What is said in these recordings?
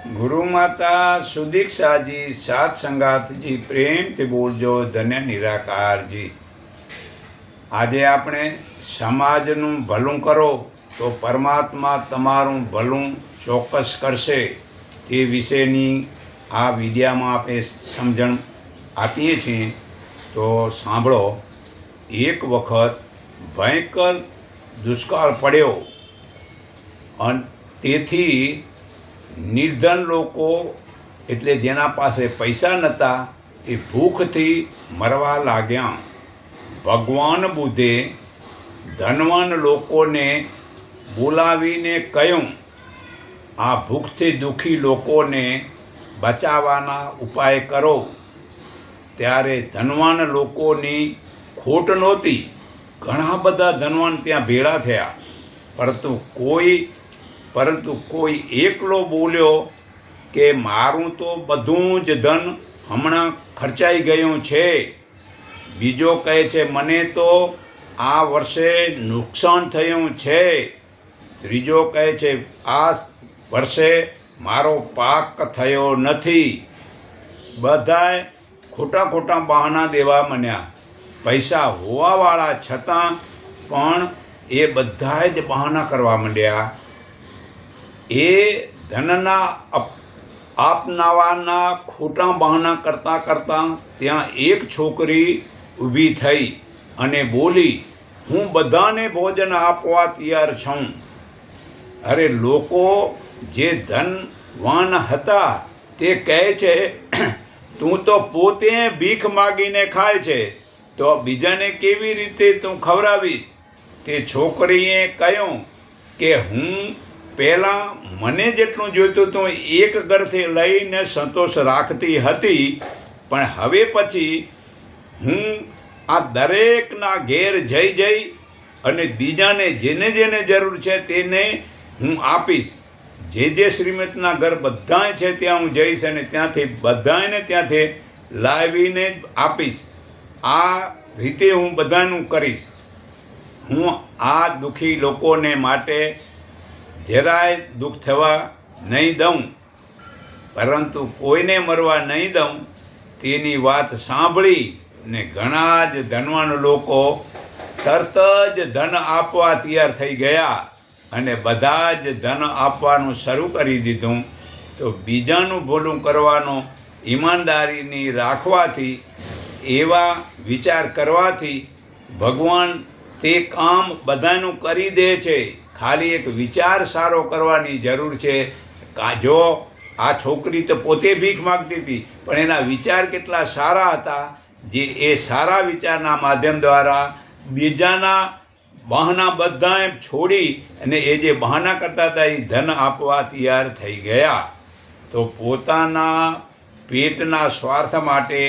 ગુરુ માતા સુદીક્ષાજી સાત સંગાતજી પ્રેમથી બોલજો ધન્ય નિરાકારજી। આજે આપણે સમાજનું ભલું કરો તો પરમાત્મા તમારું ભલું ચોક્કસ કરશે તે વિશેની આ વિદ્યામાં આપણે સમજણ આપીએ છીએ। તો સાંભળો। એક વખત ભયંકર દુષ્કાળ પડ્યો અને તેથી નિર્ધન લોકો એટલે જેના પાસે પૈસા નહોતા એ ભૂખથી મરવા લાગ્યા। ભગવાન બુદ્ધે ધનવાન લોકોને બોલાવીને કહ્યું, આ ભૂખથી દુઃખી લોકોને બચાવવાના ઉપાય કરો। ત્યારે ધનવાન લોકોની ખોટ નહોતી, ઘણા બધા ધનવાન ત્યાં ભેળા થયા, પરંતુ કોઈ એકલો બોલ્યો કે મારું તો બધું જ ધન હમણાં ખર્ચાઈ ગયું છે। બીજો કહે છે મને તો આ વર્ષે નુકસાન થયું છે। ત્રીજો કહે છે આ વર્ષે મારો પાક થયો નથી। બધાએ ખોટા બહાના દેવા માંડ્યા। પૈસા હોવાવાળા છતાં પણ એ બધાએ જ બહાના કરવા માંડ્યા। એ ધનના આપનાવાના ખોટા બહાના કરતાં ત્યાં એક છોકરી ઊભી થઈ અને બોલી, હું બધાને ભોજન આપવા તૈયાર છું। અરે લોકો જે ધનવાન હતા તે કહે છે તું તો પોતે ભીખ માગીને ખાય છે તો બીજાને કેવી રીતે તું ખવડાવીશ? તે છોકરીએ કહ્યું કે હું પહેલાં મને જેટલું જોઈતું હતું એક ઘરથી લઈને સંતોષ રાખતી હતી, પણ હવે પછી હું આ દરેકના ઘેર જઈ અને બીજાને જેને જરૂર છે તેને હું આપીશ। જે શ્રીમતના ઘર બધાય છે ત્યાં હું જઈશ અને ત્યાંથી બધાને ત્યાંથી લાવીને આપીશ। આ રીતે હું બધાનું કરીશ। હું આ દુઃખી લોકોને માટે જરાય દુઃખ થવા નહીં દઉં, પરંતુ કોઈને મરવા નહીં દઉં। તેની વાત સાંભળી ને ઘણા જ ધનવાન લોકો તરત જ ધન આપવા તૈયાર થઈ ગયા અને બધા જ ધન આપવાનું શરૂ કરી દીધું। તો બીજાનું ભલું કરવાનો ઈમાનદારીની રાખવાથી, એવા વિચાર કરવાથી ભગવાન તે કામ બધાનું કરી દે છે। ખાલી એક વિચાર સારો કરવાની જરૂર છે। જો આ છોકરી તો પોતે ભીખ માગતી હતી, પણ એના વિચાર કેટલા સારા હતા, જે એ સારા વિચારના માધ્યમ દ્વારા બીજાના બહાના બધાએ છોડી અને એ જે બહાના કરતા હતા એ ધન આપવા તૈયાર થઈ ગયા। તો પોતાના પેટના સ્વાર્થ માટે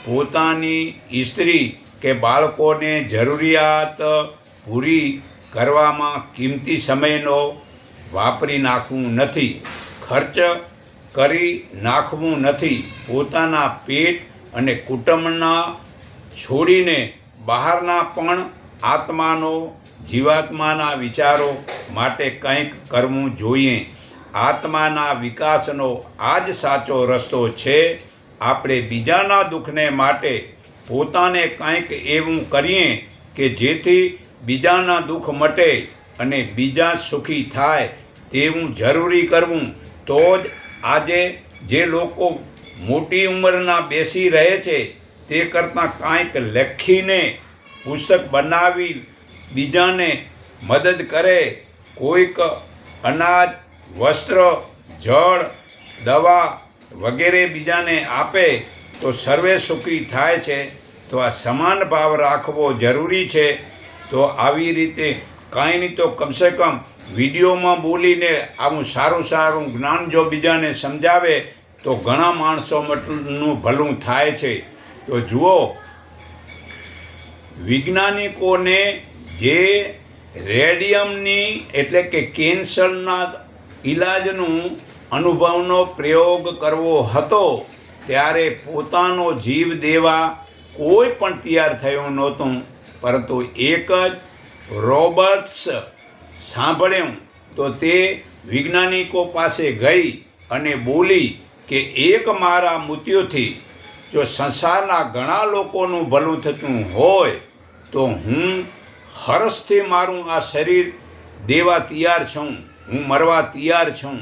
પોતાની સ્ત્રી કે બાળકોને જરૂરિયાત પૂરી કરવામાં કિંમતી સમયનો વાપરી નાખવું નથી, ખર્ચ કરી નાખવું નથી। પોતાના પેટ અને કુટુંબના છોડીને બહારના પણ જીવાત્માના વિચારો માટે કંઈક કરવું જોઈએ। આત્માના વિકાસનો આ જ સાચો રસ્તો છે। આપણે બીજાના દુઃખને માટે પોતાને કંઈક એવું કરીએ કે જેથી બીજાના દુઃખ મટે અને બીજા સુખી થાય તેવું જરૂરી કરવું। તો જ આજે જે લોકો મોટી ઉંમરના બેસી રહે છે તે કરતાં કાંઈક લખીને પુસ્તક બનાવી બીજાને મદદ કરે, કોઈક અનાજ, વસ્ત્ર, જળ, દવા વગેરે બીજાને આપે તો સર્વે સુખી થાય છે। તો આ સમાન ભાવ રાખવો જરૂરી છે। તો આવી રીતે કાંઈ નહીં તો કમસે કમ વિડીયોમાં બોલીને આવું સારું જ્ઞાન જો બીજાને સમજાવે તો ઘણા માણસોનું ભલું થાય છે। તો જુઓ, વૈજ્ઞાનિકોને જે રેડિયમની એટલે કે કેન્સરના ઈલાજનું અનુભવનો પ્રયોગ કરવો હતો ત્યારે પોતાનો જીવ દેવા કોઈ પણ તૈયાર થયું નહોતું, પરંતુ એક જ રોબર્ટ્સ સાંભળ્યું તો તે વૈજ્ઞાનિકો પાસે ગઈ અને બોલી કે એક મારા મૃત્યુથી જો સંસારના ઘણા લોકોનું ભલું થતું હોય તો હું હર્ષથી મારું આ શરીર દેવા તૈયાર છું, હું મરવા તૈયાર છું.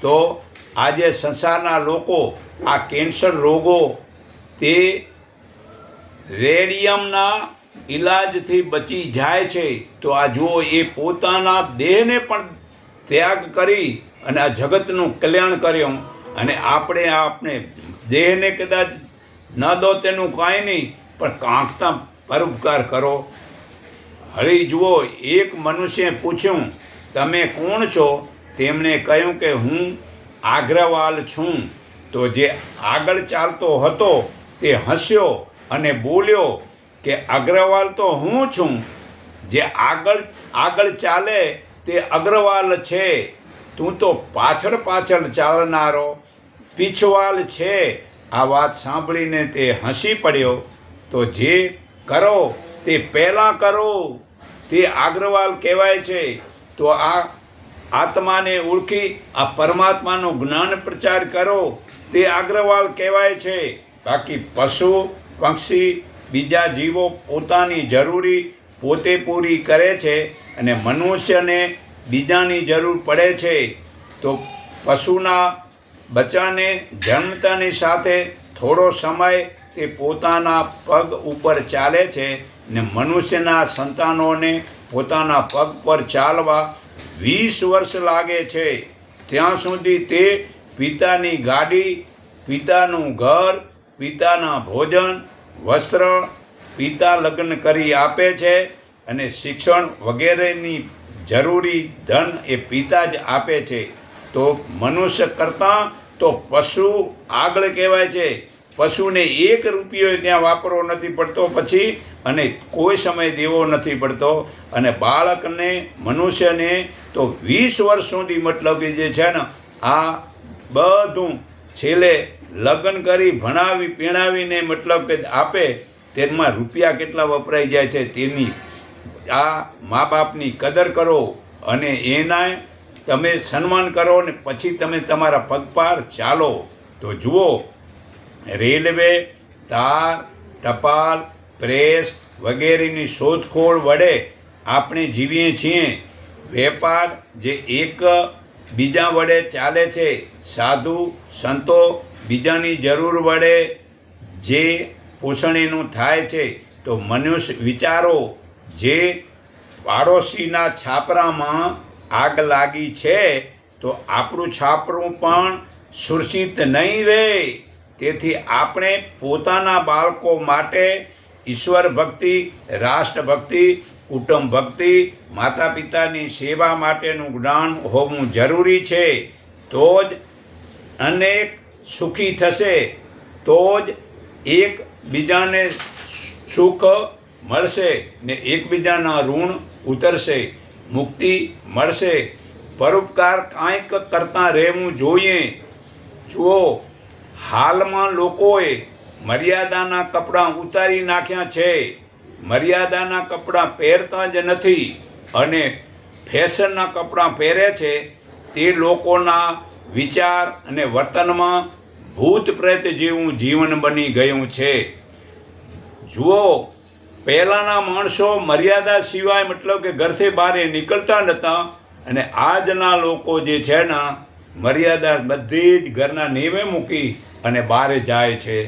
તો આજે સંસારના લોકો આ કેન્સર રોગો તે રેડિયમના ઈલાજથી બચી જાય છે. તો આ જુઓ, એ પોતાના દેહને પણ ત્યાગ કરી અને આ જગતનું કલ્યાણ કર્યું. અને આપણે દેહને કદાચ ન દો તેનું કાંઈ નહીં, પણ કાંકતા પરોપકાર કરો. હળી જુઓ, એક મનુષ્યે પૂછ્યું, તમે કોણ છો? તેમણે કહ્યું કે હું આગ્રવાલ છું. તો જે આગળ ચાલતો હતો તે હસ્યો અને બોલ્યો કે અગ્રવાલ તો હું છું, જે આગળ ચાલે તે અગ્રવાલ છે, તું તો પાછળ ચાલનારો પીછવાલ છે. આ વાત સાંભળીને તે હસી પડ્યો. તો જે કરો તે પહેલાં કરો, તે અગ્રવાલ કહેવાય છે. તો આ આત્માને ઓળખી આ પરમાત્માનો જ્ઞાન પ્રચાર કરો, તે અગ્રવાલ કહેવાય છે. બાકી પશુ પક્ષી બીજા જીવો પોતાની જરૂરી પોતે પૂરી કરે છે અને મનુષ્યને બીજાની જરૂર પડે છે. તો પશુના બચ્ચાને જન્મતાની સાથે થોડો સમય તે પોતાના પગ ઉપર ચાલે છે ને મનુષ્યના સંતાનોને પોતાના પગ પર ચાલવા 20 વર્ષ લાગે છે. ત્યાં સુધી તે પિતાની ગાડી, પિતાનું ઘર, પિતાના ભોજન, વસ્ત્ર પિતા લગ્ન કરી આપે છે અને શિક્ષણ વગેરેની જરૂરી ધન એ પિતા જ આપે છે. તો મનુષ્ય કરતાં તો પશુ આગળ કહેવાય છે. પશુને 1 રૂપિયો ત્યાં વાપરવો નથી પડતો પછી, અને કોઈ સમય દેવો નથી પડતો. અને બાળકને મનુષ્યને તો 20 વર્ષ સુધી મતલબ કે જે છે ને આ બધું છેલ્લે લગ્ન કરી ભણાવી પીણાવીને મતલબ કે આપે, તેમાં રૂપિયા કેટલા વપરાઈ જાય છે તેની આ મા બાપની કદર કરો અને એના તમે સન્માન કરો ને પછી તમે તમારા પગપાર ચાલો. તો જુઓ, રેલવે, તાર, ટપાલ, પ્રેસ વગેરેની શોધખોળ વડે આપણે જીવીએ છીએ. વેપાર જે એક બીજા વડે ચાલે છે. સાધુ સંતો બીજાની જરૂર વડે જે પોષણીનું થાય છે. તો મનુષ્ય વિચારો, જે પાડોશીના છાપરામાં આગ લાગી છે તો આપણું છાપરું પણ સુરક્ષિત નહીં રહે. તેથી આપણે પોતાના બાળકો માટે ઈશ્વર ભક્તિ, રાષ્ટ્રભક્તિ, કુટુંબ ભક્તિ, માતા પિતાની સેવા માટેનું જ્ઞાન હોવું જરૂરી છે. તો જ અનેક સુખી થશે, તો જ એકબીજાને સુખ મળશે ને એકબીજાના ઋણ ઉતરશે, મુક્તિ મળશે. પરોપકાર કાંઈક કરતાં રહેવું જોઈએ. જુઓ, હાલમાં લોકોએ મર્યાદાના કપડાં ઉતારી નાખ્યા છે. મર્યાદાના કપડાં પહેરતા જ નથી અને ફેશનના કપડાં પહેરે છે. તે લોકોના વિચાર અને વર્તનમાં ભૂત પ્રેત જેવું જીવન બની ગયું છે. જુઓ, પહેલાંના માણસો મર્યાદા સિવાય મતલબ કે ઘરથી બહાર નીકળતા નહોતા, અને આજના લોકો જે છે ને મર્યાદા બધી જ ઘરના નેવે મૂકી અને બહાર જાય છે.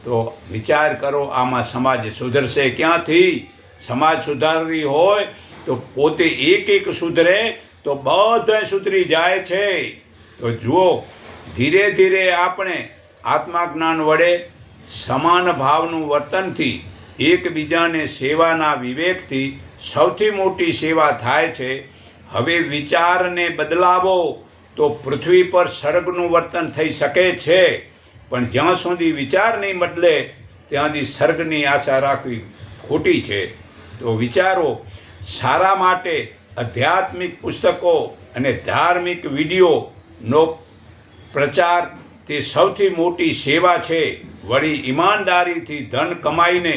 તો વિચાર કરો, આમાં સમાજ સુધરશે ક્યાંથી? સમાજ સુધારવી હોય તો પોતે એક સુધરે તો બધા સુધરી જાય છે. તો જુઓ, ધીરે ધીરે આપણે આત્મજ્ઞાન વડે સમાન ભાવનું વર્તનથી એકબીજાને સેવાના વિવેકથી સૌથી મોટી સેવા થાય છે. હવે વિચારને બદલાવો તો પૃથ્વી પર સ્વર્ગનું વર્તન થઈ શકે છે, પણ જ્યાં સુધી વિચાર નહીં બદલે ત્યાં સુધી સ્વર્ગની આશા રાખવી ખોટી છે. તો વિચારો, સારા માટે આધ્યાત્મિક પુસ્તકો અને ધાર્મિક વિડીયોનો પ્રચાર તે સૌથી મોટી સેવા છે. વળી ઈમાનદારીથી ધન કમાઈને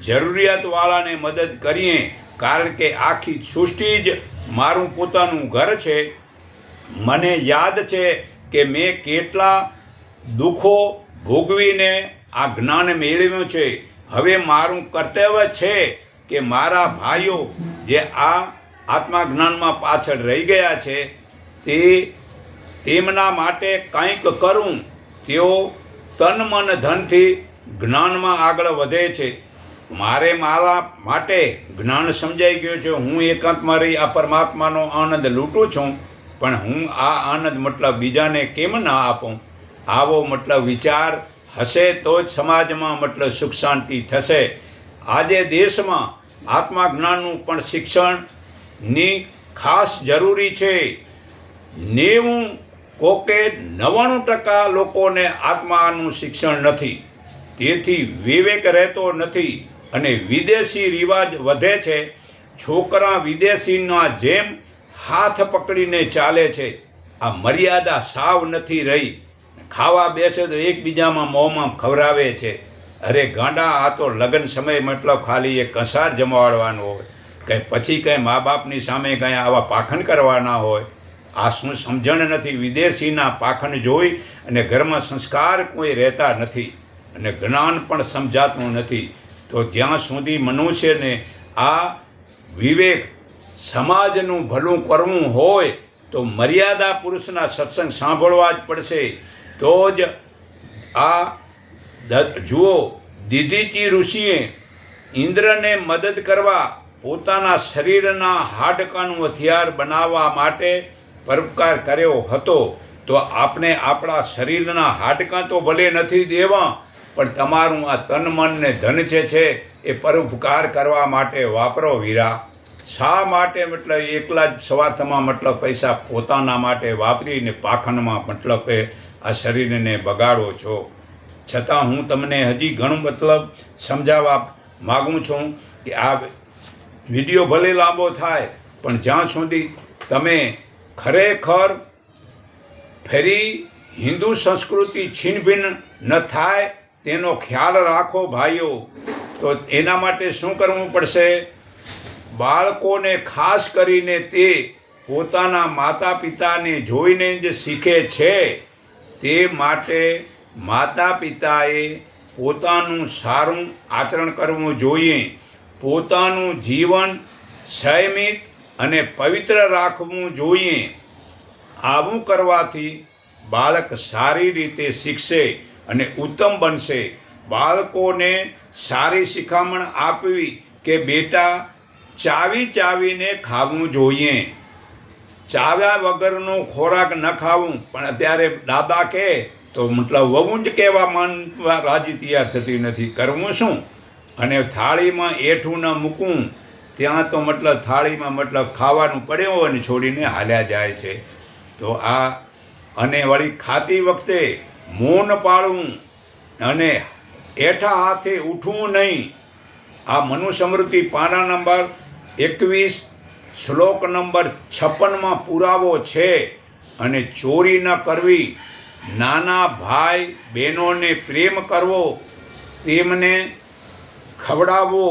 જરૂરિયાતવાળાને મદદ કરીએ, કારણ કે આખી સૃષ્ટિ જ મારું પોતાનું ઘર છે. મને યાદ છે કે મેં કેટલા દુઃખો ભોગવીને આ જ્ઞાન મેળવ્યું છે. હવે મારું કર્તવ્ય છે કે મારા ભાઈઓ જે આ આત્મા જ્ઞાનમાં પાછળ રહી ગયા છે તેમના માટે કંઈક કરું. તેઓ તન મન ધનથી જ્ઞાનમાં આગળ વધે છે. મારે મારા માટે જ્ઞાન સમજાઈ ગયું છે. હું એકાંતમાં રહી આ પરમાત્માનો આનંદ લૂંટું છું, પણ હું આ આનંદ મતલબ બીજાને કેમ ના આપું? આવો મતલબ વિચાર હશે તો જ સમાજમાં મતલબ સુખ શાંતિ થશે. આજે દેશમાં આત્મા જ્ઞાનનું પણ શિક્ષણની ખાસ જરૂરી છે. 99% લોકોને આત્માનું શિક્ષણ નથી, તેથી વિવેક રહેતો નથી અને વિદેશી રિવાજ વધે છે. છોકરા વિદેશીના જેમ હાથ પકડીને ચાલે છે. આ મર્યાદા સાવ નથી રહી. ખાવા બેસે તો એકબીજામાં મોંમાં ખવડાવે છે. અરે ગાંડા, આ તો લગ્ન સમય મતલબ ખાલી એક કસાર જમાડવાનો હોય, કંઈ પછી કંઈ મા બાપની સામે કંઈ આવા પાખંડ કરવાના હોય. આ શું સમજણ નથી? વિદેશીના પાખંડ જોઈ અને ઘરમાં સંસ્કાર કોઈ રહેતા નથી અને જ્ઞાન પણ સમજાતું નથી. તો જ્યાં સુધી મનુષ્યને આ વિવેક સમાજનું ભલું કરવું હોય તો મર્યાદા પુરુષના સત્સંગ સાંભળવા જ પડશે. તો જ આ જુઓ, દિધીચી ઋષિએ ઇન્દ્રને મદદ કરવા પોતાના શરીરના હાડકાનું હથિયાર બનાવવા માટે પરોપકાર કર્યો હતો. તો આપણે આપણા શરીરના હાડકાં તો ભલે નથી દેવા, પણ તમારું આ તન મન ને ધન છે એ પરોપકાર કરવા માટે વાપરો વીરા. શા માટે મતલબ એકલા જ સ્વાર્થમાં મતલબ પૈસા પોતાના માટે વાપરીને પાખંડમાં મતલબ કે આ શરીરને બગાડો છો? છતાં હું તમને હજી ઘણું મતલબ સમજાવવા માગું છું કે આ વિડીયો ભલે લાંબો થાય, પણ જ્યાં સુધી તમે ખરેખર ફરી હિન્દુ સંસ્કૃતિ છીનભીન ન થાય તેનો ખ્યાલ રાખો ભાઈઓ. તો એના માટે શું કરવું પડશે? બાળકોને ખાસ કરીને તે પોતાના માતા પિતાને જોઈને જ શીખે છે. તે માટે માતા પિતાએ પોતાનું સારું આચરણ કરવું જોઈએ. પોતાનું જીવન સંયમિત અને પવિત્ર રાખવું જોઈએ. આવું કરવાથી બાળક સારી રીતે શીખશે અને ઉત્તમ બનશે. બાળકોને સારી શિખામણ આપવી કે બેટા ચાવીને ખાવું જોઈએ, ચાવ્યા વગરનો ખોરાક ન ખાવું. પણ અત્યારે દાદા કહે તો મતલબ વહુ જ કહેવા માનવા રાજી તૈયાર થતી નથી. કરવું શું? અને થાળીમાં એઠું ન મૂકવું, ત્યાં તો મતલબ થાળીમાં મતલબ ખાવાનું પડ્યું હોય ને છોડીને હાલ્યા જાય છે. તો આ અને વળી ખાતી વખતે મૌન પાળવું અને એઠા હાથે ઉઠવું નહીં. આ મનુસ્મૃતિ પાના નંબર 21 શ્લોક નંબર 56માં પુરાવો છે. અને ચોરી ન કરવી, નાના ભાઈ બહેનોને પ્રેમ કરવો, તેમને ખવડાવવો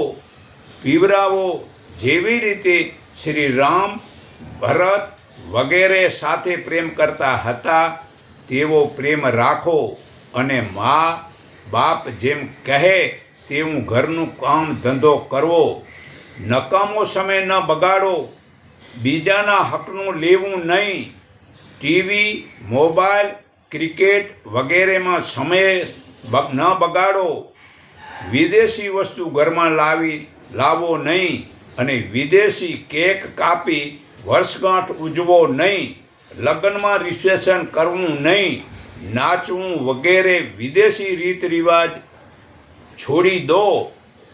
પીવરાવો, જેવી રીતે શ્રી રામ ભરત વગેરે સાથે પ્રેમ કરતા હતા તેવો પ્રેમ રાખો. અને મા બાપ જેમ કહે તેવું ઘરનું કામ ધંધો કરવો. નકામો સમય ન બગાડો, બીજાના હકનું લેવું નહીં. ટીવી, મોબાઈલ, ક્રિકેટ વગેરેમાં સમય ન બગાડો. વિદેશી વસ્તુ ઘરમાં લાવો નહીં અને વિદેશી કેક કાપી વર્ષગાંઠ ઉજવો નહીં. લગ્નમાં રિસેપ્શન કરવું નહીં. નાચવું વગેરે વિદેશી રીત રિવાજ છોડી દો,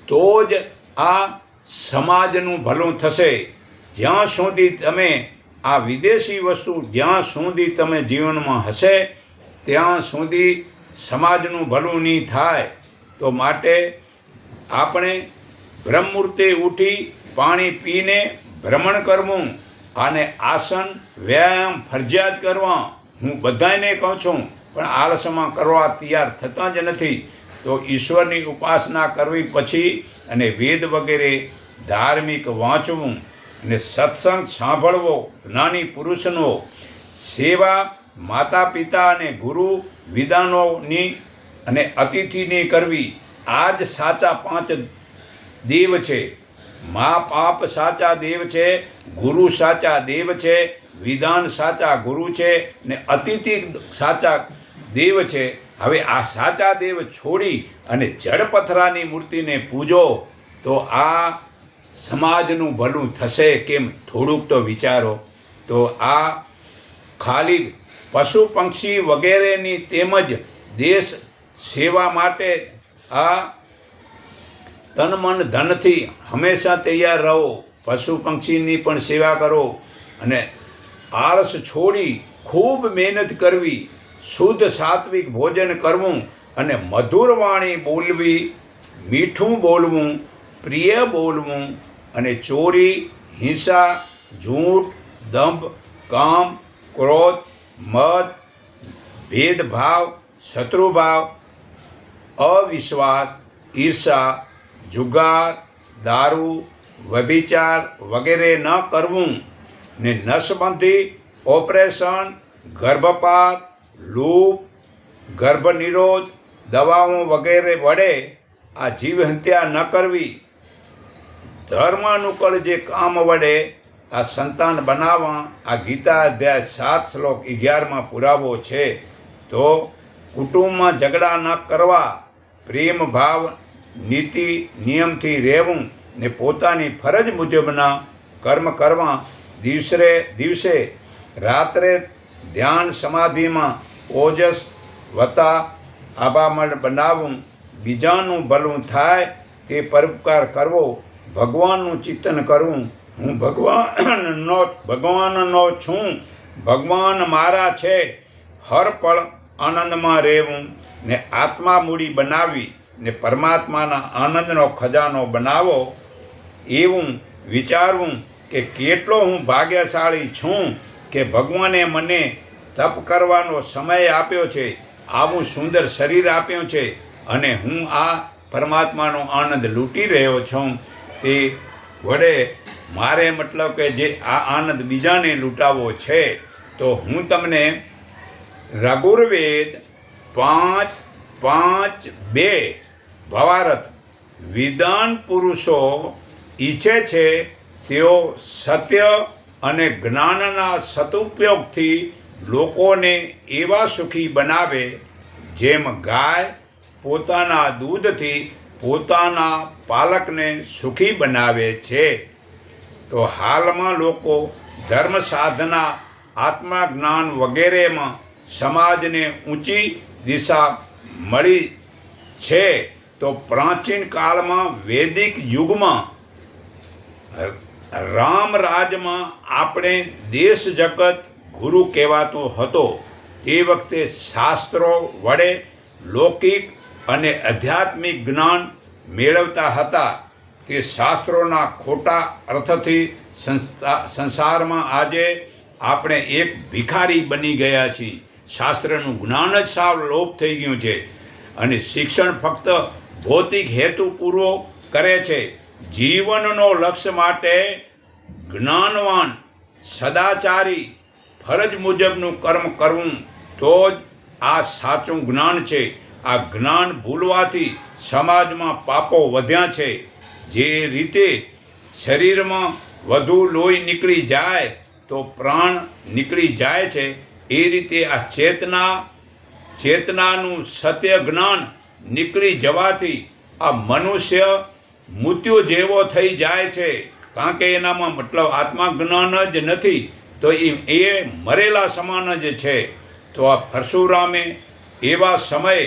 તો જ આ સમાજનું ભલું થશે. જ્યાં સુધી તમે આ વિદેશી વસ્તુ જ્યાં સુધી તમે જીવનમાં હશે ત્યાં સુધી સમાજનું ભલું નહીં થાય. તો માટે આપણે બ્રહ્મમુહૂર્તે ઉઠી પાણી પીને ભ્રમણ કરવું અને આસન વ્યાયામ ફરજિયાત કરવા. હું બધાને કહું છું, પણ આળસમાં કરવા તૈયાર થતા જ નથી. તો ઈશ્વરની ઉપાસના કરવી પછી અને વેદ વગેરે ધાર્મિક વાંચવું અને સત્સંગ સાંભળવો, જ્ઞાની પુરુષનો સેવા માતા પિતા અને ગુરુ વિધાનોની અને અતિથિની કરવી આ જ સાચા 5 દેવ છે. મા બાપ સાચા દેવ છે, ગુરુ સાચા દેવ છે, વિધાન સાચા ગુરુ છે ને અતિથિ સાચા દેવ છે. હવે આ સાચા દેવ છોડી અને જડ પથરાની મૂર્તિને પૂજો તો આ સમાજનું ભલું થશે કેમ? થોડુંક તો વિચારો. તો આ ખાલી પશુ પક્ષી વગેરેની તેમજ દેશ સેવા માટે આ તન મન ધનથી હંમેશા તૈયાર રહો. પશુ પક્ષીની પણ સેવા કરો અને આળસ છોડી ખૂબ મહેનત કરવી, શુદ્ધ સાત્વિક ભોજન કરવું અને મધુર વાણી બોલવી, મીઠું બોલવું, પ્રિય બોલવું અને ચોરી, હિંસા, ઝૂઠ, દંભ, કામ, ક્રોધ, મદ, ભેદભાવ, શત્રુભાવ, અવિશ્વાસ, ઈર્ષા, જુગાર, દારૂ, વ્યભિચાર વગેરે ન કરવું ને નસબંધી, ઓપરેશન, ગર્ભપાત, લૂપ, ગર્ભ નિરોધ દવાઓ વગેરે વડે આ જીવ હત્યા ન કરવી. ધર્માનુકૂળ જે કામ વડે આ સંતાન બનાવવા આ ગીતા અધ્યાય 7 શ્લોક 11માં પુરાવો છે. તો કુટુંબમાં ઝઘડા ન કરવા, પ્રેમ ભાવ નીતિ નિયમથી રહેવું ને પોતાની ફરજ મુજબના કર્મ કરવા, દિવસે રાત્રે ધ્યાન સમાધિમાં ઓજસ વત્તા આભામણ બનાવવું, બીજાનું ભલું થાય તે પરોપકાર કરવો, ભગવાનનું ચિંતન કરવું. હું ભગવાનનો છું, ભગવાન મારા છે, હર પળ આનંદમાં રહેવું ને આત્મા મૂડી બનાવી ને પરમાત્માના આનંદનો ખજાનો બનાવો. એવું વિચારવું કે કેટલો હું ભાગ્યશાળી છું કે ભગવાને મને તપ કરવાનો સમય આપ્યો છે, આવું સુંદર શરીર આપ્યું છે અને હું આ પરમાત્માનો આનંદ લૂંટી રહ્યો છું. તે વડે મારે મતલબ કે જે આ આનંદ બીજાને લૂંટાવો છે. તો હું તમને રઘુર્વેદ 5:5:2 ભાવાર્થ વિદ્વાન પુરુષો ઈચ્છે છે તેઓ સત્ય અને જ્ઞાનના સદુપયોગથી લોકોને એવા સુખી બનાવે જેમ ગાય પોતાના દૂધથી પોતાના પાલકને સુખી બનાવે છે. તો હાલમાં લોકો ધર્મ સાધના, આત્મજ્ઞાન વગેરેમાં સમાજને ઊંચી દિશા મળી છે. તો પ્રાચીન કાળમાં વૈદિક યુગમાં રામ રાજમાં આપણે દેશ જગત ગુરુ કહેવાતો હતો. તે વખતે શાસ્ત્રો વડે લૌકિક અને આધ્યાત્મિક જ્ઞાન મેળવતા હતા. તે શાસ્ત્રોના ખોટા અર્થથી સંસારમાં આજે આપણે એક ભિખારી બની ગયા છીએ. શાસ્ત્રનું જ્ઞાન જ સાવ લોપ થઈ ગયું છે અને શિક્ષણ ફક્ત ભૌતિક હેતુ પૂરો કરે છે. જીવનનો લક્ષ્ય માટે જ્ઞાનવાન, સદાચારી, ફરજ મુજબનું કર્મ કરવું તો જ આ સાચું જ્ઞાન છે. આ જ્ઞાન ભૂલવાથી સમાજમાં પાપો વધ્યા છે. જે રીતે શરીરમાં વધુ લોહી નીકળી જાય તો પ્રાણ નીકળી જાય છે, એ રીતે આ ચેતનાનું સત્ય જ્ઞાન નીકળી જવાથી આ મનુષ્ય મૃત્યુ જેવો થઈ જાય છે. કારણ કે એનામાં મતલબ આત્મા જ્ઞાન જ નથી, તો એ મરેલા સમાન જ છે. તો આ પરશુરામે એવા સમયે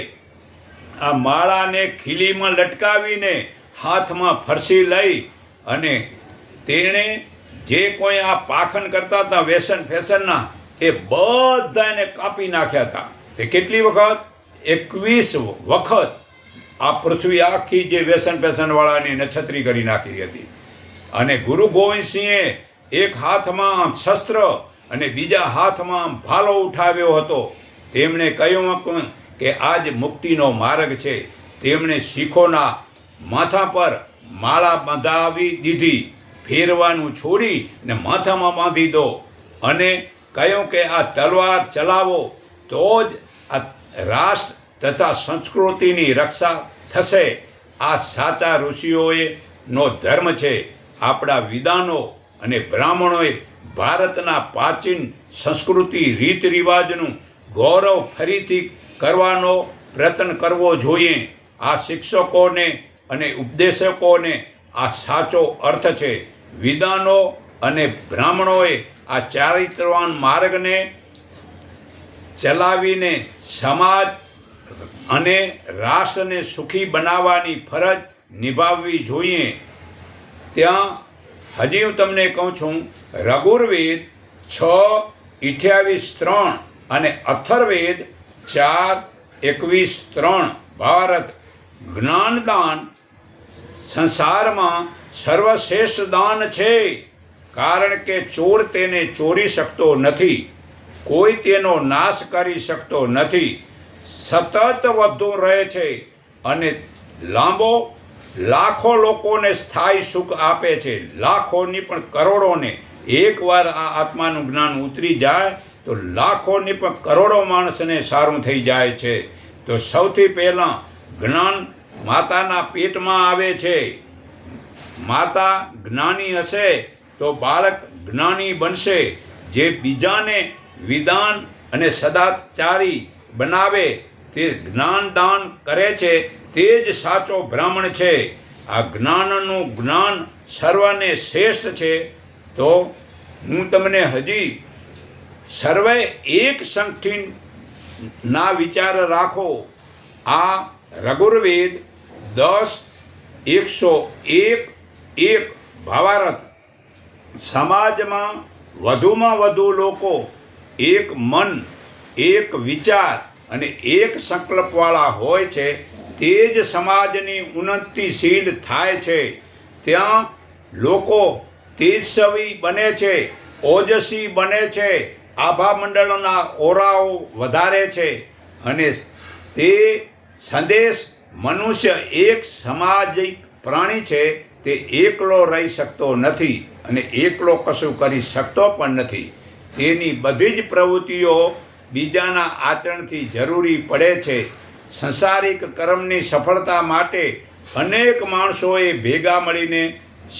આ માળાને ખીલીમાં લટકાવીને હાથમાં ફરસી લઈ અને તેણે જે કોઈ આ પાખન કરતા હતા વ્યસન ફેશનના, એ બધાને કાપી નાખ્યા હતા. તે કેટલી વખત? 21 વખત આ પૃથ્વી આખી જે વ્યસન ફેશનવાળાની નછત્રી કરી નાખી હતી. અને ગુરુ ગોવિંદસિંહે એક હાથમાં શસ્ત્ર અને બીજા હાથમાં ભાલો ઉઠાવ્યો હતો. તેમણે કહ્યું કે આજ મુક્તિનો માર્ગ છે. તેમણે શીખોના માથા પર માળા બાંધાવી દીધી. ફેરવાનું છોડી ને માથામાં બાંધી દો અને કહ્યું કે આ તલવાર ચલાવો તો જ આ રાષ્ટ્ર તથા સંસ્કૃતિની રક્ષા થશે. આ સાચા ઋષિઓનો ધર્મ છે. આપણા વિદ્વાનો અને બ્રાહ્મણોએ ભારતના પ્રાચીન સંસ્કૃતિ રીત રિવાજનું ગૌરવ ફરીથી કરવાનો પ્રયત્ન કરવો જોઈએ. આ શિક્ષકોને અને ઉપદેશકોને આ સાચો અર્થ છે. વિદ્વાનો અને બ્રાહ્મણોએ આ ચારિત્રવાન માર્ગને ચલાવીને સમાજ અને રાષ્ટ્રને સુખી બનાવવાની ફરજ નિભાવવી જોઈએ. ત્યાં હજી હું તમને કહું છું, રઘુર્વેદ 6:28-3 અને અથર્વેદ 4:21-3 ભારત જ્ઞાનદાન સંસારમાં સર્વશ્રેષ્ઠ દાન છે, કારણ કે ચોર તેને ચોરી શકતો નથી, કોઈ તેનો નાશ કરી શકતો નથી, સતત વધુ રહે છે અને લાંબો લાખો લોકોને સ્થાયી સુખ આપે છે. લાખોની પણ કરોડોને એકવાર આ આત્માનું જ્ઞાન ઉતરી જાય તો લાખોની પણ કરોડો માણસને સારું થઈ જાય છે. તો સૌથી પહેલાં જ્ઞાન માતાના પેટમાં આવે છે. માતા જ્ઞાની હશે તો બાળક જ્ઞાની બનશે. જે બીજાને વિધાન અને સદાચારી બનાવે તે જ્ઞાનદાન કરે છે તે જ સાચો બ્રાહ્મણ છે. આ જ્ઞાનનું જ્ઞાન સર્વને શ્રેષ્ઠ છે. તો હું તમને હજી સર્વે એક સંગઠનના વિચાર રાખો. આ રઘુર્વેદ 10:101 ભાવાર્થ સમાજમાં વધુમાં વધુ લોકો એક મન, એક વિચાર અને એક સંકલ્પવાળા હોય છે તે જ સમાજની ઉન્નતિશીલ થાય છે. ત્યાં લોકો તેજસ્વી બને છે, ઓજસ્વી બને છે, આભા મંડળના ઓરાઓ વધારે છે અને તે સંદેશ મનુષ્ય એક સામાજિક પ્રાણી છે. તે એકલો રહી શકતો નથી અને એકલો કશું કરી શકતો પણ નથી. તેની બધી જ પ્રવૃત્તિઓ બીજાના આચરણથી જરૂરી પડે છે. સંસારિક કર્મની સફળતા માટે અનેક માણસોએ ભેગા મળીને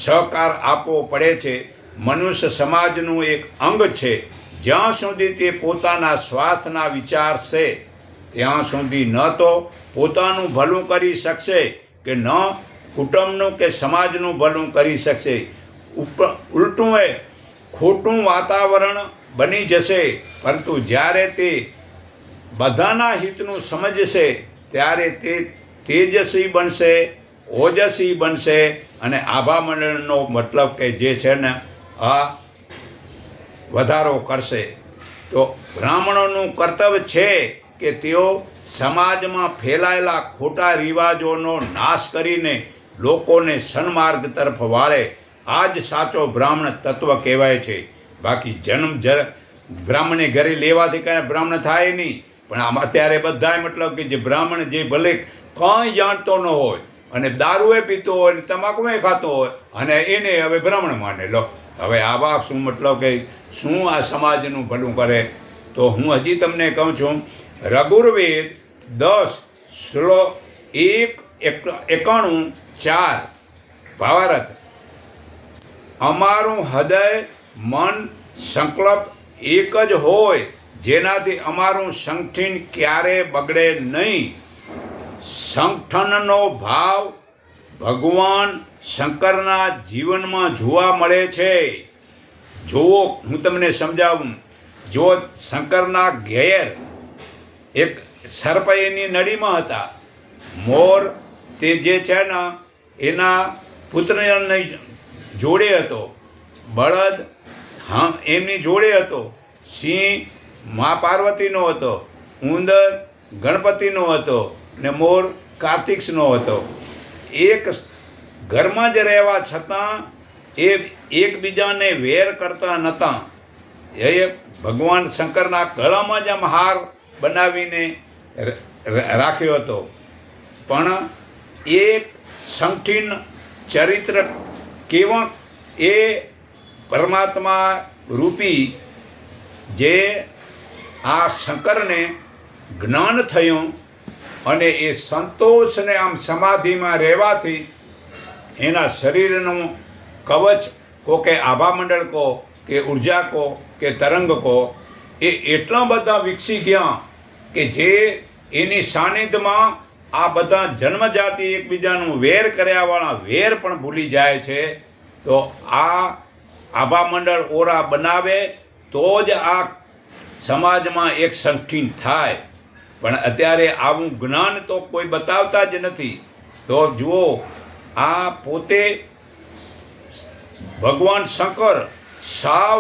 સહકાર આપવો પડે છે. મનુષ્ય સમાજનું એક અંગ છે. જ્યાં સુધી તે પોતાના સ્વાર્થના વિચારશે ત્યાં સુધી ન તો પોતાનું ભલું કરી શકશે કે ન કુટુંબનું કે સમાજનું ભલું કરી શકશે. ઉલટું એ ખોટું વાતાવરણ બની જશે. પરંતુ જ્યારે તે બધાના હિતનું સમજશે ત્યારે તે તેજસ્વી બનશે, ઓજસ્વી બનશે અને આભા મંડળનો મતલબ કે જે છે ને આ વધારો કરશે. તો બ્રાહ્મણોનું કર્તવ્ય છે કે તેઓ સમાજમાં ફેલાયેલા ખોટા રિવાજોનો નાશ કરીને લોકોને સન્માર્ગ તરફ વાળે. આ જ સાચો બ્રાહ્મણ તત્વ કહેવાય છે. બાકી જન્મ બ્રાહ્મણે ઘરે લેવાથી કાંઈ બ્રાહ્મણ થાય નહીં. પણ આમ અત્યારે બધાય મતલબ કે જે બ્રાહ્મણ જે ભલે કંઈ જાણતો ન હોય અને દારૂએ પીતો હોય ને તમાકુએ ખાતો હોય અને એને હવે બ્રાહ્મણ માને લો. હવે આવા શું મતલબ કે શું આ સમાજનું ભલું કરે. તો હું હજી તમને કહું છું, રઘુર્વેદ 10:91-4 ભાવાર્થ અમારું હૃદય, મન, સંકલ્પ એક જ હોય જેનાથી અમારું સંગઠન ક્યારે બગડે નહીં. સંગઠનનો ભાવ ભગવાન શંકરના જીવનમાં જોવા મળે છે. જુઓ, હું તમને સમજાવું. જો શંકરના ઘેર એક સર્પ એની નળીમાં હતા. મોર તે જે છે ને એના પુત્રની જોડે હતો, બળદ એમની જોડે હતો, સિંહ મા પાર્વતીનો હતો, ઉંદર ગણપતિનો હતો ને મોર કાર્તિકનો હતો. એક ઘરમાં જ રહેવા છતાં એ એકબીજાને વેર કરતા નહોતા. એ ભગવાન શંકરના ગળામાં જ આમ હાર બનાવીને રાખ્યો હતો. પણ એ સંગઠન ચરિત્ર કેવા એ પરમાત્મા રૂપી જે આ શંકરને જ્ઞાન થયું અને એ સંતોષને આમ સમાધિમાં રહેવાથી એના શરીરનું કવચ કો કે આભામંડળ કહો કે ઉર્જા કહો કે તરંગ કહો એ એટલા બધા વિકસી ગયા કે જે એની સાનિધ્યમાં આ બધા જન્મજાતિ એકબીજાનું વેર કર્યાવાળા વેર પણ ભૂલી જાય છે. તો આ આભામંડળ ઓરા બનાવે તો જ આ સમાજમાં એક સંગઠન થાય. પણ અત્યારે આવું જ્ઞાન તો કોઈ બતાવતા જ નથી. તો જુઓ, આ પોતે ભગવાન શંકર સાવ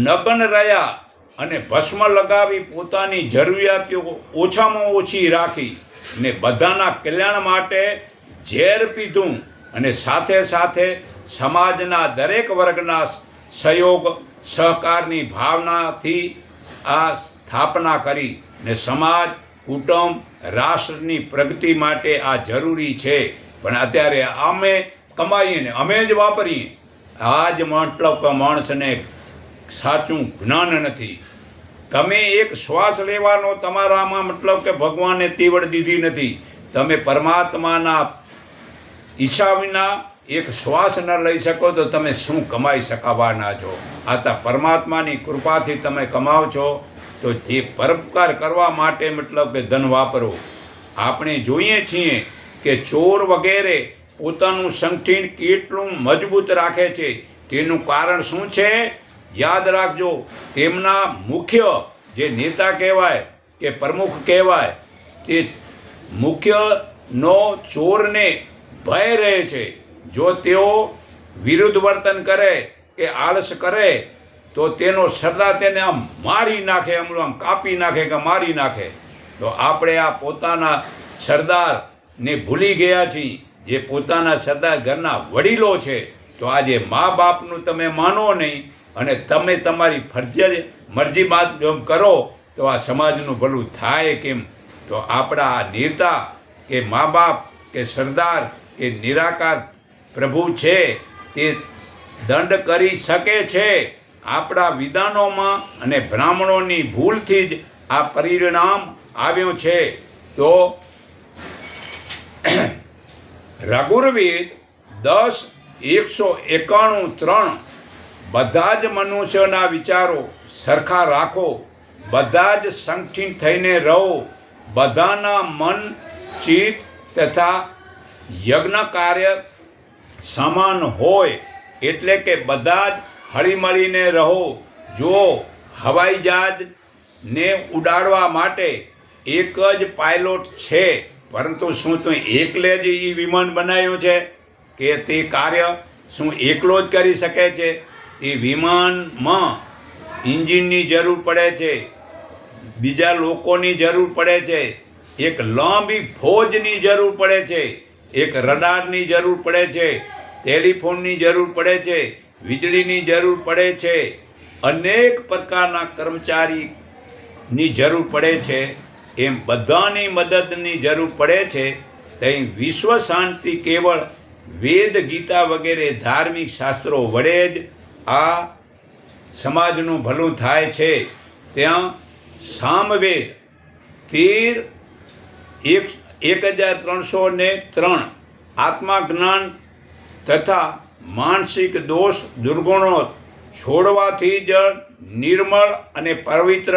નગ્ન રહ્યા અને ભસ્મ લગાવી પોતાની જરૂરિયાતો ઓછામાં ઓછી રાખી ને બધાના કલ્યાણ માટે ઝેર પીધું અને સાથે સાથે સમાજના દરેક વર્ગના સહયોગ સહકારની ભાવનાથી આ સ્થાપના કરી ને સમાજ કુટુંબ રાષ્ટ્રની પ્રગતિ માટે આ જરૂરી છે. પણ અત્યારે અમે કમાઈએ ને અમે જ વાપરીએ, આ જ મતલબ કે માણસને સાચું જ્ઞાન નથી. તમે એક શ્વાસ લેવાનો તમારામાં મતલબ કે ભગવાને તીવડ દીધી નથી. તમે પરમાત્માના ઈચ્છા વિના એક શ્વાસ ન લઈ શકો તો તમે શું કમાઈ શકાવાના છો? આતા પરમાત્માની કૃપાથી તમે કમાઓ છો તો જે પરોપકાર કરવા માટે મતલબ કે ધન વાપરો. આપણે જોઈએ છીએ કે ચોર વગેરે પોતાનું સંગઠન કેટલું મજબૂત રાખે છે. તેનું કારણ શું છે? યાદ રાખજો, તેમના મુખ્ય જે નેતા કહેવાય કે પ્રમુખ કહેવાય તે મુખ્યનો ચોરને ભય રહે છે. જો તેઓ વિરુદ્ધ વર્તન કરે કે આળસ કરે તો તેનો સરદાર તેને આમ મારી નાખે, આમ કાપી નાખે કે મારી નાખે. તો આપણે આ પોતાના સરદારને ભૂલી ગયા છીએ, જે પોતાના સરદાર ઘરના વડીલો છે. તો આજે મા બાપનું તમે માનો નહીં અને તમે તમારી મરજી બાદ કરો તો આ સમાજનું ભલું થાય કેમ? તો આપણા નેતા કે મા બાપ કે સરદાર કે નિરાકાર પ્રભુ છે તે દંડ કરી શકે છે. આપણા વિધાનોમાં અને બ્રાહ્મણોની ભૂલથી જ આ પરિણામ આવ્યું છે. તો રઘુર્વેદ 10:191-3 બધા જ મનુષ્યોના વિચારો સરખા રાખો, બધા જ સંગઠિત થઈને રહો, બધાના મન ચિત્ત તથા યજ્ઞ કાર્ય સમાન હોય, એટલે કે બધા જ હળીમળીને રહો. જો હવાઈ જહાજને ઉડાડવા માટે એક જ પાયલોટ છે, પરંતુ શું તો એકલે જ એ વિમાન બનાવ્યું છે કે તે કાર્ય શું એકલો જ કરી શકે છે? એ વિમાનમાં એન્જિનની જરૂર પડે છે, બીજા લોકોની જરૂર પડે છે, એક લાંબી ફોજની જરૂર પડે છે, એક રડારની જરૂર પડે છે, ટેલિફોનની જરૂર પડે છે, વીજળીની જરૂર પડે છે, અનેક પ્રકારના કર્મચારીની જરૂર પડે છે. એમ બધાની મદદની જરૂર પડે છે. ત્યાં વિશ્વ શાંતિ કેવળ વેદ ગીતા વગેરે ધાર્મિક શાસ્ત્રો વડે જ આ સમાજનું ભલું થાય છે. ત્યાં સામવેદ 13:1303 આત્મજ્ઞાન તથા માનસિક દોષ દુર્ગુણો છોડવાથી જ નિર્મળ અને પવિત્ર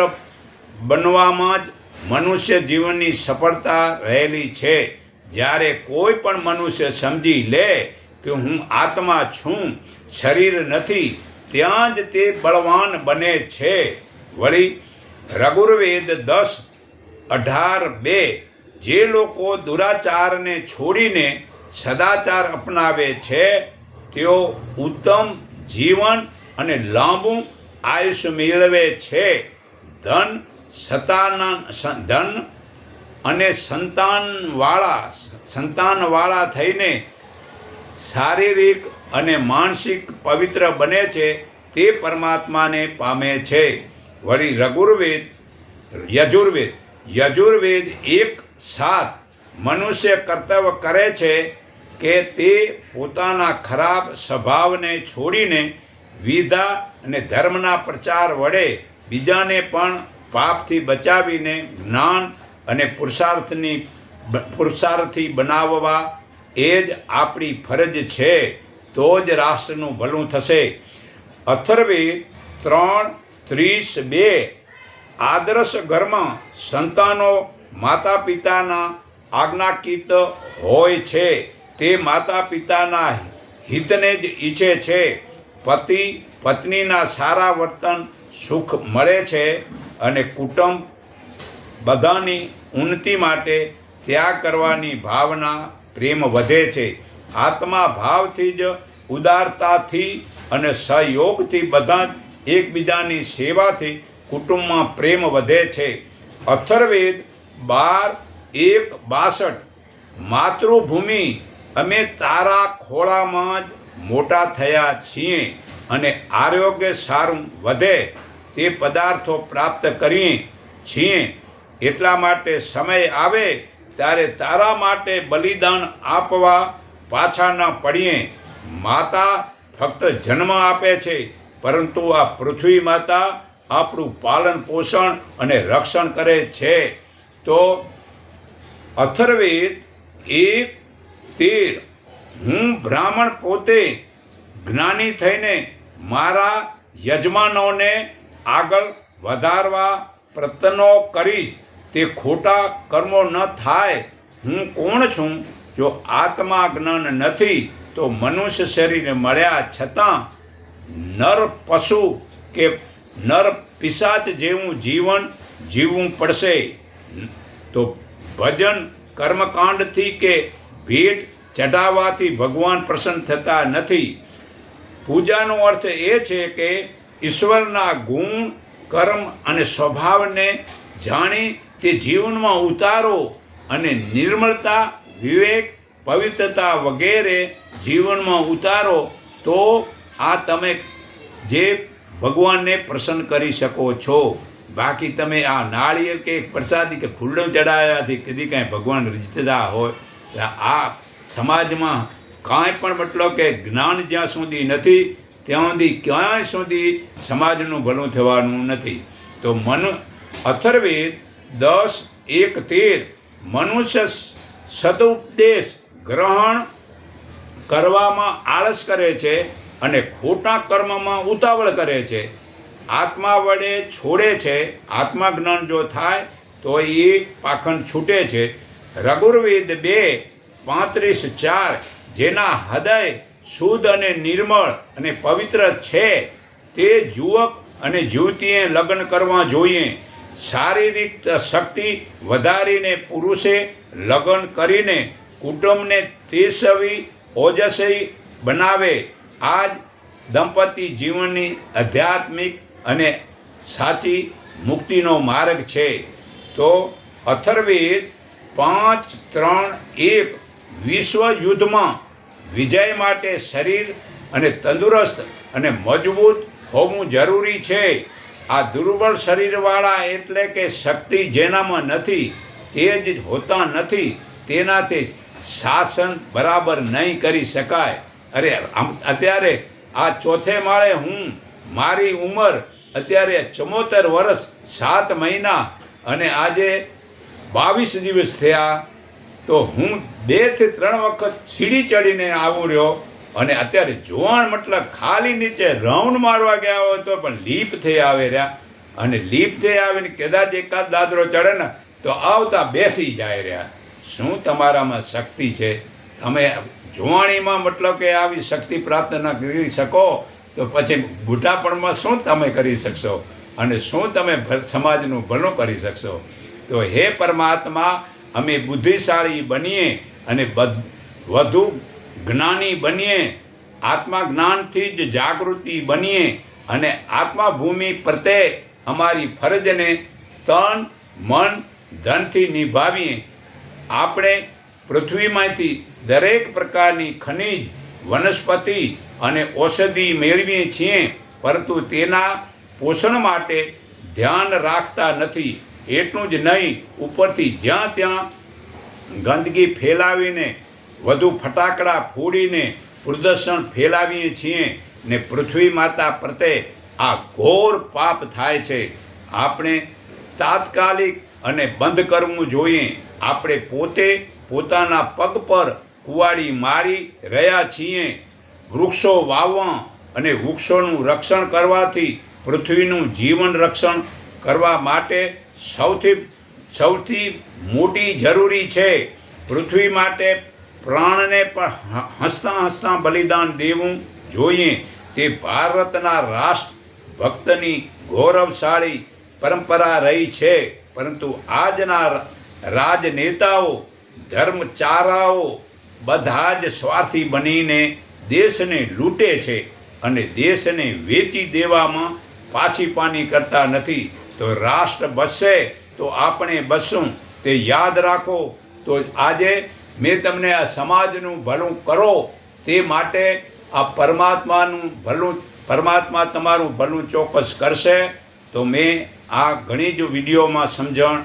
બનવામાં જ મનુષ્ય જીવનની સફળતા રહેલી છે. જ્યારે કોઈ પણ મનુષ્ય સમજી લે કે હું આત્મા છું, શરીર નથી, ત્યાં જ તે બળવાન બને છે. વળી રઘુર્વેદ 10:18-2 જે લોકો દુરાચારને છોડીને સદાચાર અપનાવે છે તેઓ ઉત્તમ જીવન અને લાંબુ આયુષ્ય મેળવે છે. ધન અને સંતાનવાળા થઈને શારીરિક અને માનસિક પવિત્ર બને છે, તે પરમાત્માને પામે છે. વળી યજુર્વેદ 1:7 મનુષ્ય કર્તવ્ય કરે છે કે તે પોતાના ખરાબ સ્વભાવને છોડીને વિદ્યા અને ધર્મના પ્રચાર વડે બીજાને પણ પાપથી બચાવીને જ્ઞાન અને પુરુષાર્થી બનાવવા એ જ આપણી ફરજ છે. તો જ રાષ્ટ્રનું ભલું થશે. અથર્વેદ 3:32 આદર્શ ઘરમાં સંતાનો માતા પિતાના આજ્ઞાકીત હોય છે. તે માતા પિતાના હિતને જ ઈચ્છે છે. પતિ પત્નીના સારા વર્તન સુખ મળે છે અને કુટુંબ બધાની ઉન્નતિ માટે ત્યાગ કરવાની ભાવના પ્રેમ વધે છે. આત્મા ભાવથી જ ઉદારતાથી અને સહયોગથી બધા જ એકબીજાની સેવાથી કુટુંબમાં પ્રેમ વધે છે. અથર્વેદ 12:1-62 માતૃભૂમિ અમે તારા ખોળામાં જ મોટા થયા છીએ અને આરોગ્ય સારું વધે તે પદાર્થો પ્રાપ્ત કરીએ છીએ. એટલા માટે સમય આવે ત્યારે તારા માટે બલિદાન આપવા પાછા ન પડીએ. માતા ફક્ત જન્મ આપે છે, પરંતુ આ પૃથ્વી માતા આપણું પાલન પોષણ અને રક્ષણ કરે છે. તો અથર્વેદ 1:13 હું બ્રાહ્મણ પોતે જ્ઞાની થઈને મારા યજમાનોને આગળ વધારવા પ્રયત્નો કરીશ. તે ખોટા કર્મો ન થાય. હું કોણ છું? જો આત્મા જ્ઞાન નથી તો મનુષ્ય શરીર મળ્યા છતાં નર પશુ કે નર પિશાચ જેવું જીવન જીવવું પડશે. તો ભજન કર્મકાંડથી કે ભેટ ચઢાવવાથી ભગવાન પ્રસન્ન થતા નથી. પૂજાનો અર્થ એ છે કે ઈશ્વરના ગુણ કર્મ અને સ્વભાવને જાણી તે જીવનમાં ઉતારો અને નિર્મળતા વિવેક પવિત્રતા વગેરે જીવનમાં ઉતારો. તો આ તમે જે ભગવાનને પ્રસન્ન કરી શકો છો. બાકી તમે આ નાળિયેર કે પ્રસાદી કે ફૂલડો ચડાવ્યાથી કદી કાંઈ ભગવાન રીઝતા હોય. આ સમાજમાં કાંઈ પણ મતલબ કે જ્ઞાન જ્યાં સુધી નથી ત્યાં સુધી ક્યાંય સુધી સમાજનું ભલું થવાનું નથી. તો અથર્વેદ 10:1-13 મનુષ્ય સદુપદેશ ગ્રહણ કરવામાં આળસ કરે છે અને ખોટા કર્મમાં ઉતાવળ કરે છે. આત્મા વડે છોડે છે. આત્મા જ્ઞાન જો થાય તો એ પાખંડ છૂટે છે. રઘુર્વેદ 2:35-4 જેના હૃદય શુદ્ધ અને નિર્મળ અને પવિત્ર છે તે યુવક અને યુવતીએ લગ્ન કરવા જોઈએ. શારીરિક શક્તિ વધારીને પુરુષે લગ્ન કરીને કુટુંબને તેજસ્વી ઓજસ્વી બનાવે. આ જ દંપતી જીવનની આધ્યાત્મિક અને સાચી મુક્તિનો માર્ગ છે. તો અથર્વેદ 5:3-1 વિશ્વ યુદ્ધમાં વિજય માટે શરીર અને તંદુરસ્ત અને મજબૂત હોવું જરૂરી છે. આ દુર્બળ શરીરવાળા એટલે કે શક્તિ જેનામાં નથી તે જ હોતા નથી. તેનાથી શાસન બરાબર નહીં કરી શકાય. અરે અત્યારે આ ચોથે માળે હું મારી ઉંમર અત્યારે 74 વર્ષ 7 મહિના અને આજે 22 દિવસ થયા. તો હું 2 થી 3 વખત સીડી ચડીને આવું રહ્યો અને અત્યારે જોવાણ મતલબ ખાલી નીચે રાઉન્ડ મારવા ગયા હોય તો પણ લીપ થઈ આવે રહ્યા. અને લીપ થઈ આવીને કદાચ એકાદ દાદરો ચડે ને તો આવતા બેસી જાય રહ્યા. શું તમારામાં શક્તિ છે? તમે જોવાણીમાં મતલબ કે આવી શક્તિ પ્રાપ્ત ન કરી શકો તો પછી બુઢાપણમાં શું તમે કરી શકશો અને શું તમે સમાજનું ભલું કરી શકશો? તો હે પરમાત્મા, અમે બુદ્ધિશાળી બનીએ અને વધુ જ્ઞાની બનીએ. આત્મા જ્ઞાનથી જ જાગૃતિ બનીએ અને આત્મા ભૂમિ પ્રત્યે અમારી ફરજને તન મન ધનથી નિભાવીએ. આપણે પૃથ્વીમાંથી દરેક પ્રકારની ખનિજ વનસ્પતિ અને ઔષધિ મેળવીએ છીએ, પરંતુ તેના પોષણ માટે ધ્યાન રાખતા નથી. એટલું જ નહીં, ઉપરથી જ્યાં ત્યાં ગંદકી ફેલાવીને વધુ ફટાકડા ફોડીને પ્રદૂષણ ફેલાવીએ છીએ ને પૃથ્વી માતા પ્રત્યે આ ઘોર પાપ થાય છે. આપણે તાત્કાલિક અને બંધ કરવું જોઈએ. આપણે પોતે પોતાના પગ પર કુવાડી મારી રહ્યા છીએ. વૃક્ષો વાવવા અને વૃક્ષોનું રક્ષણ કરવાથી પૃથ્વીનું જીવન રક્ષણ કરવા માટે સૌથી મોટી જરૂરી છે. પૃથ્વી માટે પ્રાણને પણ હસતા હસતા બલિદાન દેવું જોઈએ. તે ભારતના રાષ્ટ્ર ભક્તની ગૌરવશાળી પરંપરા રહી છે. પરંતુ આજના રાજનેતાઓ, ધર્મચારાઓ બધા જ સ્વાર્થી બનીને દેશને લૂંટે છે અને દેશને વેચી દેવામાં પાછી પાની કરતા નથી. તો રાષ્ટ્ર બસશે તો આપણે બસશું. તે યાદ રાખો. તો આજે મેં તમને આ સમાજનું ભલું કરો તે માટે આ પરમાત્મા તમારું ભલું ચોક્કસ કરશે. તો મેં આ ઘણી જ વિડીયોમાં સમજણ,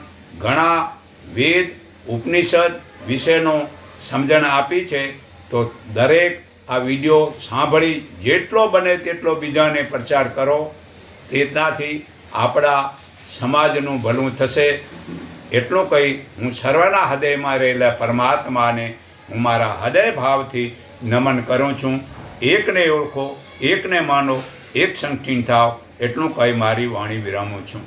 ઘણા વેદ ઉપનિષદ વિશેનો સમજણ આપી છે. તો દરેક આ વિડીયો સાંભળી જેટલો બને તેટલો બીજાને પ્રચાર કરો. તેનાથી આપણા સમાજનું ભલું થશે. એટલું કહી હું સર્વના હૃદયમાં રહેલા પરમાત્માને હું મારા હૃદય ભાવથી નમન કરું છું. એકને ઓળખો, એકને માનો, એક સંગઠિત થાવ. એટલું કહી મારી વાણી વિરામું છું.